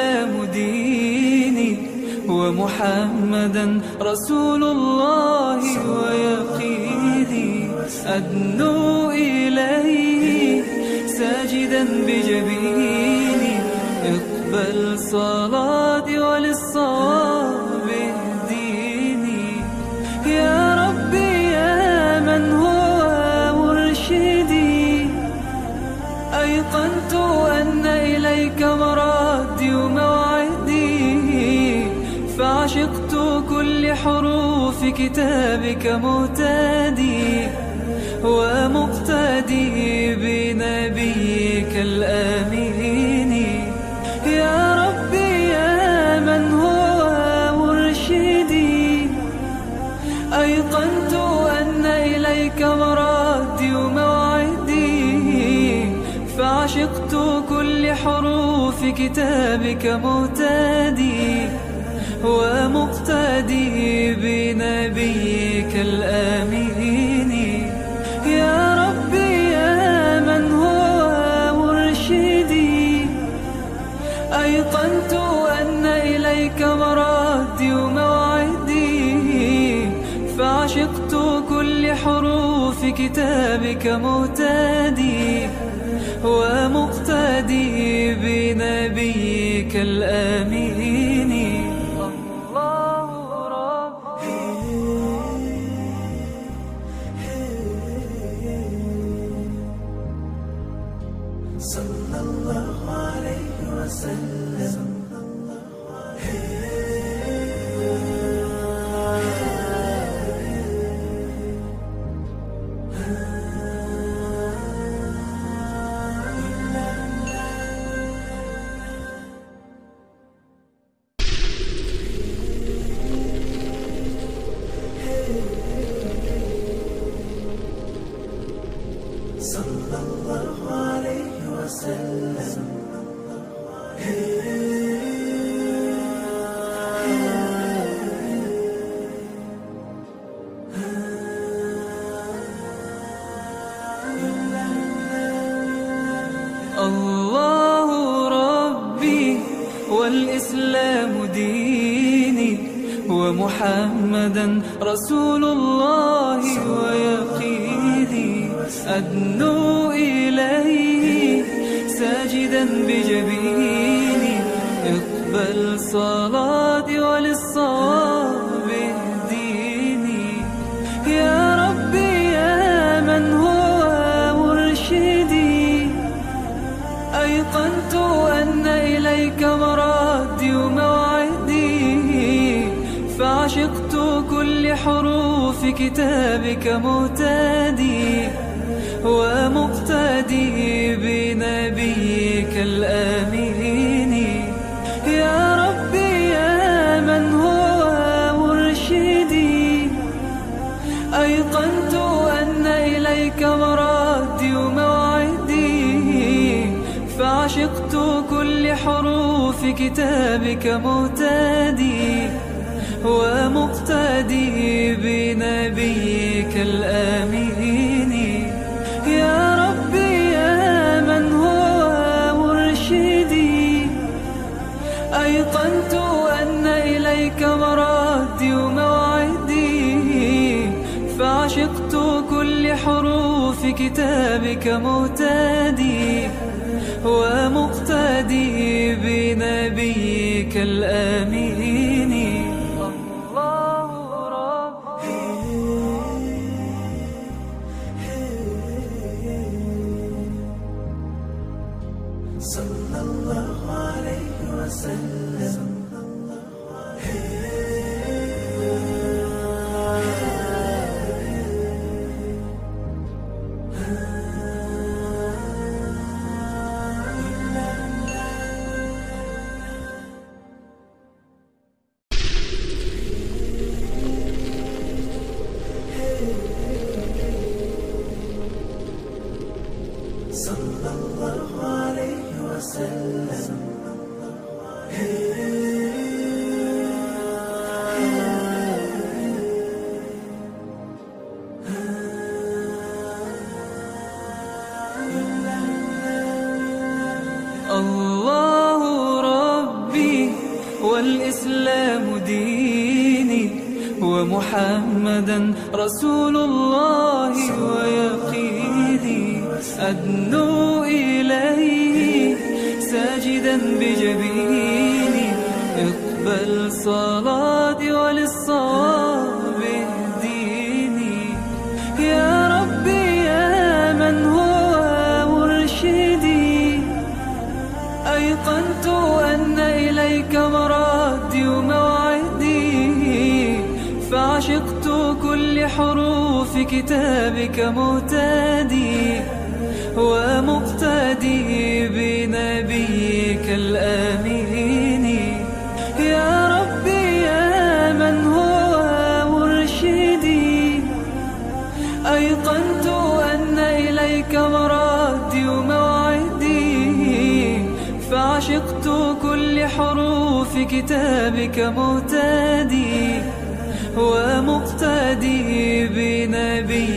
والإسلام ديني ومحمدا رسول الله ويقيني أدنو إليه ساجدا بجبيني اقبل صلاتي وللصواب اهديني يا ربي يا من هو مرشدي أيقنت أن إليك مرادي وموعدي فعشقت كل حروف كتابك مهتدي ومقتدي بنبيك الآمين يا ربي يا من هو مرشدي أيقنت أن إليك مرادي وموعدي فعشقت كل حروف كتابك مهتدي ومقتدي بنبيك الآمين يا ربي يا من هو مرشدي أيقنت أن إليك مرادي وموعدي فعشقت كل حروف كتابك مهتدي ومقتدي بنبيك الآمين الله ربي صلى الله عليه وسلم صلى الله عليه وسلم الله ربي والإسلام ديني ومحمدا رسول الله ويقيني أدنو إليه ساجدا بجبيني اقبل صلاتي وللصواب اهديني يا ربي يا من هو مرشدي أيقنت أن إليك مرادي وموعدي فعشقت كل حروف كتابك مهتدي ومقتدي بنبيك الآمين يا ربي يا من هو مرشدي أيقنت أن إليك مرادي وموعدي فعشقت كل حروف كتابك مهتدي ومقتدي بنبيك الآمين يا ربي يا من هو مرشدي أيقنت أن إليك مرادي وموعدي فعشقت كل حروف كتابك مهتدي ومقتدي بنبيك الآمين الله ربي صلى الله عليه وسلم صلى الله عليه وسلم والإسلام ديني ومحمدا رسول الله ويقيني. أدنو إليه ساجدا بجبيني، اقبل صلاتي وللصواب اهديني. يا ربي يا من هو مرشدي، أيقنت أن إليك مرادي وموعدي، فعشقت كل حروف كتابك مهتدي ومقتدي بنبيك الآمين. يا ربي يا من هو مرشدي، أيقنت أن إليك مرادي وموعدي، فعشقت كل حروف كتابك مهتدي ومقتدي بنبي